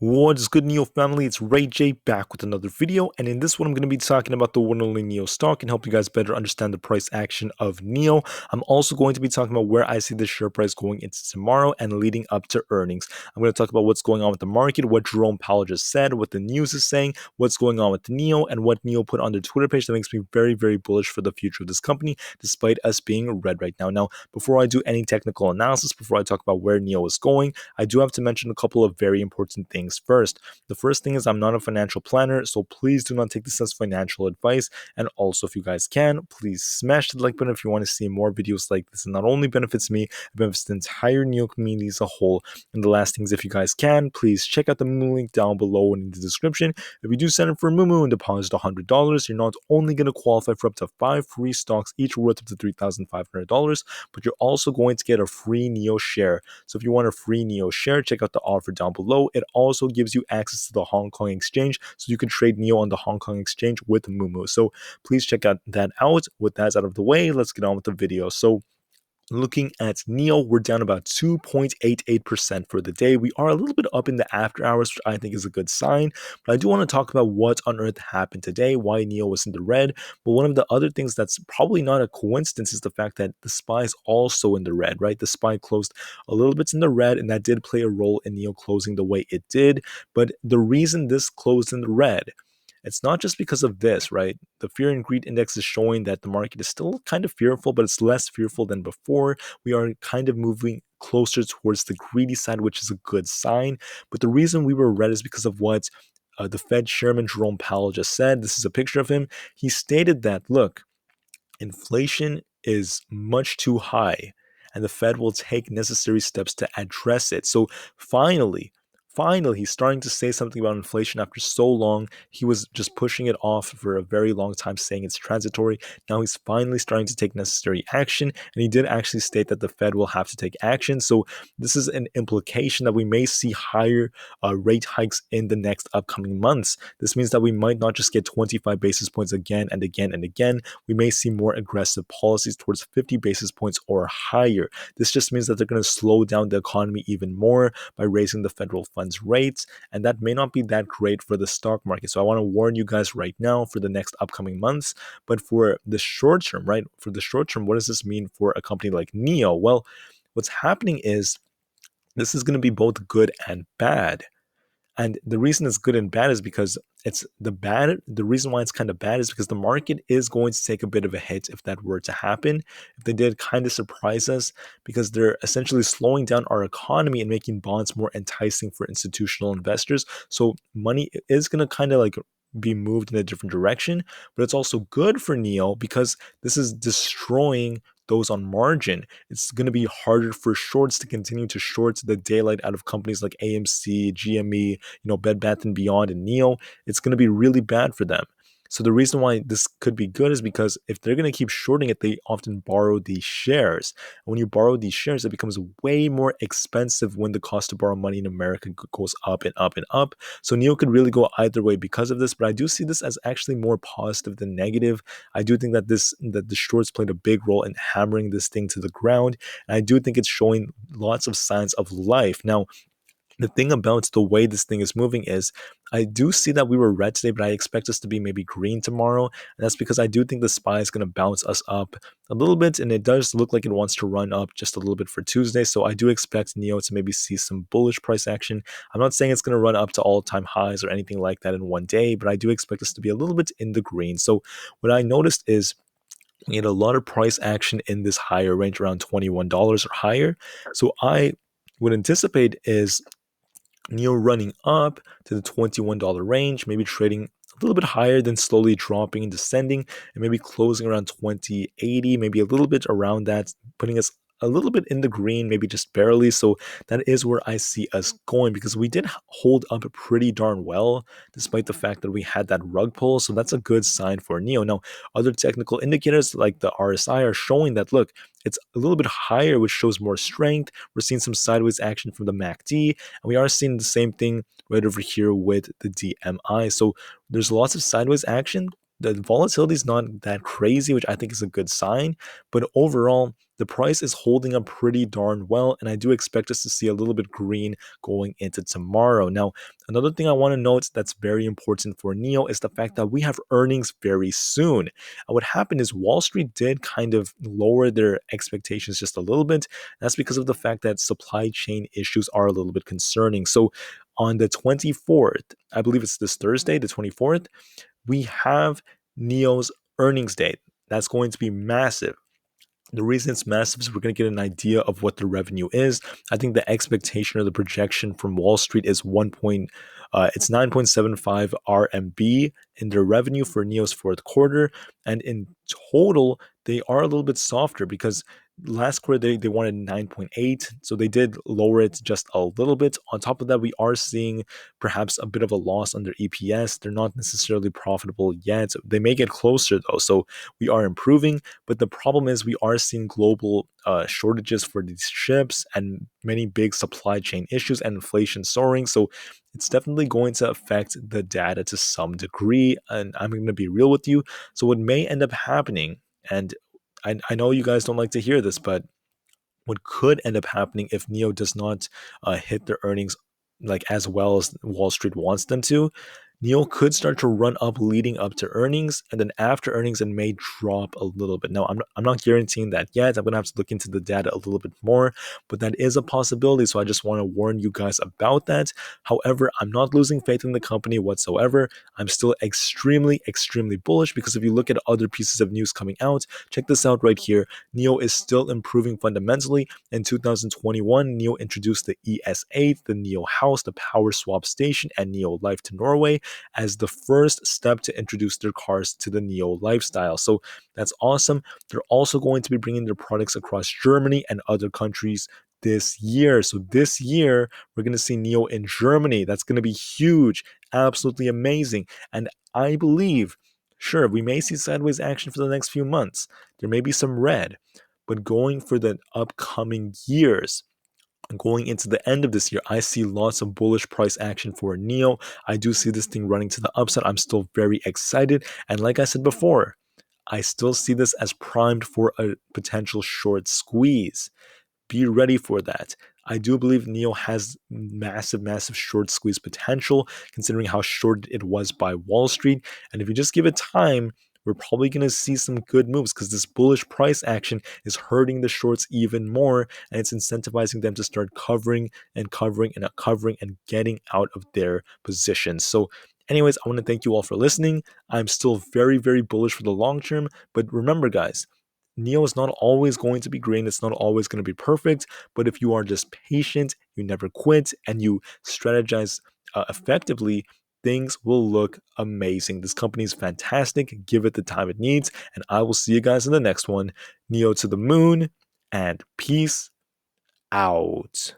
What is good, Neo family? It's Rey-Jay back with another video, and in this one I'm going to be talking about the one and only Neo stock and help you guys better understand the price action of Neo. I'm also going to be talking about where I see the share price going into tomorrow and leading up to earnings. I'm going to talk about what's going on with the market, what Jerome Powell just said, what the news is saying, what's going on with Neo, and what Neo put on their Twitter page that makes me very, very bullish for the future of this company, despite us being red right now. Now, before I do any technical analysis, before I talk about where Neo is going, I do have to mention a couple of very important things first. The first thing is I'm not a financial planner, so please do not take this as financial advice. And also, if you guys can, please smash the like button if you want to see more videos like this. It not only benefits me, it benefits the entire Neo community as a whole. And the last thing is, if you guys can, please check out the Moomoo link down below and in the description. If you do sign up for Moomoo and deposit $100, you're not only going to qualify for up to 5 free stocks, each worth up to $3,500, but you're also going to get a free Neo share. So if you want a free Neo share, check out the offer down below. It also gives you access to the Hong Kong exchange, so you can trade Neo on the Hong Kong exchange with Moomoo. So please check that out. With that out of the way, let's get on with the video. So looking at Neo, we're down about 2.88% for the day. We are a little bit up in the after hours, which I think is a good sign. But I do want to talk about what on earth happened today, why Neo was in the red. But one of the other things that's probably not a coincidence is the fact that the SPY is also in the red, right? The SPY closed a little bit in the red, and that did play a role in Neo closing the way it did. But the reason this closed in the red, it's not just because of this, right? The fear and greed index is showing that the market is still kind of fearful, but it's less fearful than before. We are kind of moving closer towards the greedy side, which is a good sign. But the reason we were red is because of what the Fed Chairman Jerome Powell just said. This is a picture of him. He stated that, look, inflation is much too high, and the Fed will take necessary steps to address it. So finally, he's starting to say something about inflation after so long. He was just pushing it off for a very long time, saying it's transitory. Now he's finally starting to take necessary action, and he did actually state that the Fed will have to take action. So this is an implication that we may see higher rate hikes in the next upcoming months. This means that we might not just get 25 basis points again and again and again. We may see more aggressive policies towards 50 basis points or higher. This just means that they're going to slow down the economy even more by raising the federal funds rates, and that may not be that great for the stock market. So I want to warn you guys right now for the next upcoming months. But for the short term, right? For the short term, what does this mean for a company like Neo? Well, what's happening is this is going to be both good and bad. And the reason it's good and bad is because it's the bad. The reason why it's kind of bad is because the market is going to take a bit of a hit if that were to happen. If they did kind of surprise us, because they're essentially slowing down our economy and making bonds more enticing for institutional investors. So money is going to kind of like be moved in a different direction, but it's also good for Neo because this is destroying those on margin. It's going to be harder for shorts to continue to short the daylight out of companies like AMC, GME, Bed Bath and Beyond, and Neo. It's going to be really bad for them. So the reason why this could be good is because if they're going to keep shorting it, they often borrow these shares. And when you borrow these shares, it becomes way more expensive when the cost to borrow money in America goes up and up and up. So Neo could really go either way because of this, but I do see this as actually more positive than negative. I do think that the shorts played a big role in hammering this thing to the ground, and I do think it's showing lots of signs of life. Now, the thing about the way this thing is moving is I do see that we were red today, but I expect us to be maybe green tomorrow. And that's because I do think the SPY is going to bounce us up a little bit. And it does look like it wants to run up just a little bit for Tuesday. So I do expect Neo to maybe see some bullish price action. I'm not saying it's going to run up to all-time highs or anything like that in one day, but I do expect us to be a little bit in the green. So what I noticed is we had a lot of price action in this higher range around $21 or higher. So I would anticipate is Neo running up to the $21 range, maybe trading a little bit higher, then slowly dropping and descending, and maybe closing around 2080, maybe a little bit around that, putting us a little bit in the green, maybe just barely. So that is where I see us going, because we did hold up pretty darn well, despite the fact that we had that rug pull. So that's a good sign for Neo. Now, other technical indicators like the RSI are showing that, look, it's a little bit higher, which shows more strength. We're seeing some sideways action from the MACD, and we are seeing the same thing right over here with the DMI. So there's lots of sideways action, the volatility is not that crazy, which I think is a good sign. But overall, the price is holding up pretty darn well, and I do expect us to see a little bit green going into tomorrow. Now, another thing I want to note that's very important for NEO is the fact that we have earnings very soon. And what happened is Wall Street did kind of lower their expectations just a little bit. That's because of the fact that supply chain issues are a little bit concerning. So on the 24th, I believe it's this Thursday, the 24th, we have NEO's earnings date. That's going to be massive. The reason it's massive is we're going to get an idea of what the revenue is. I think the expectation or the projection from Wall Street is it's 9.75 RMB in their revenue for NEO's fourth quarter, and in total they are a little bit softer because last quarter they wanted 9.8, so they did lower it just a little bit. On top of that, we are seeing perhaps a bit of a loss on their EPS. They're not necessarily profitable yet. They may get closer though, so we are improving. But the problem is we are seeing global shortages for these ships and many big supply chain issues and inflation soaring. So it's definitely going to affect the data to some degree. And I'm going to be real with you. So what may end up happening, and I know you guys don't like to hear this, but what could end up happening if Neo does not hit their earnings like as well as Wall Street wants them to, Neo could start to run up leading up to earnings, and then after earnings, it may drop a little bit. Now, I'm not guaranteeing that yet. I'm going to have to look into the data a little bit more, but that is a possibility. So I just want to warn you guys about that. However, I'm not losing faith in the company whatsoever. I'm still extremely, extremely bullish because if you look at other pieces of news coming out, check this out right here. Neo is still improving fundamentally. In 2021, Neo introduced the ES8, the Neo House, the Power Swap Station, and Neo Life to Norway as the first step to introduce their cars to the Neo lifestyle. So that's awesome. They're also going to be bringing their products across Germany and other countries this year. So this year, we're going to see Neo in Germany. That's going to be huge, absolutely amazing. And I believe, sure, we may see sideways action for the next few months. There may be some red, but going for the upcoming years, going into the end of this year, I see lots of bullish price action for Neo. I do see this thing running to the upside. I'm still very excited. And like I said before, I still see this as primed for a potential short squeeze. Be ready for that. I do believe Neo has massive, massive short squeeze potential, considering how short it was by Wall Street. And if you just give it time, we're probably going to see some good moves because this bullish price action is hurting the shorts even more, and it's incentivizing them to start covering and covering and covering and getting out of their positions. So, anyways, I want to thank you all for listening. I'm still very, very bullish for the long term, but remember, guys, Neo is not always going to be green. It's not always going to be perfect. But if you are just patient, you never quit, and you strategize effectively, things will look amazing. This company is fantastic. Give it the time it needs. And I will see you guys in the next one. Neo to the moon, and peace out.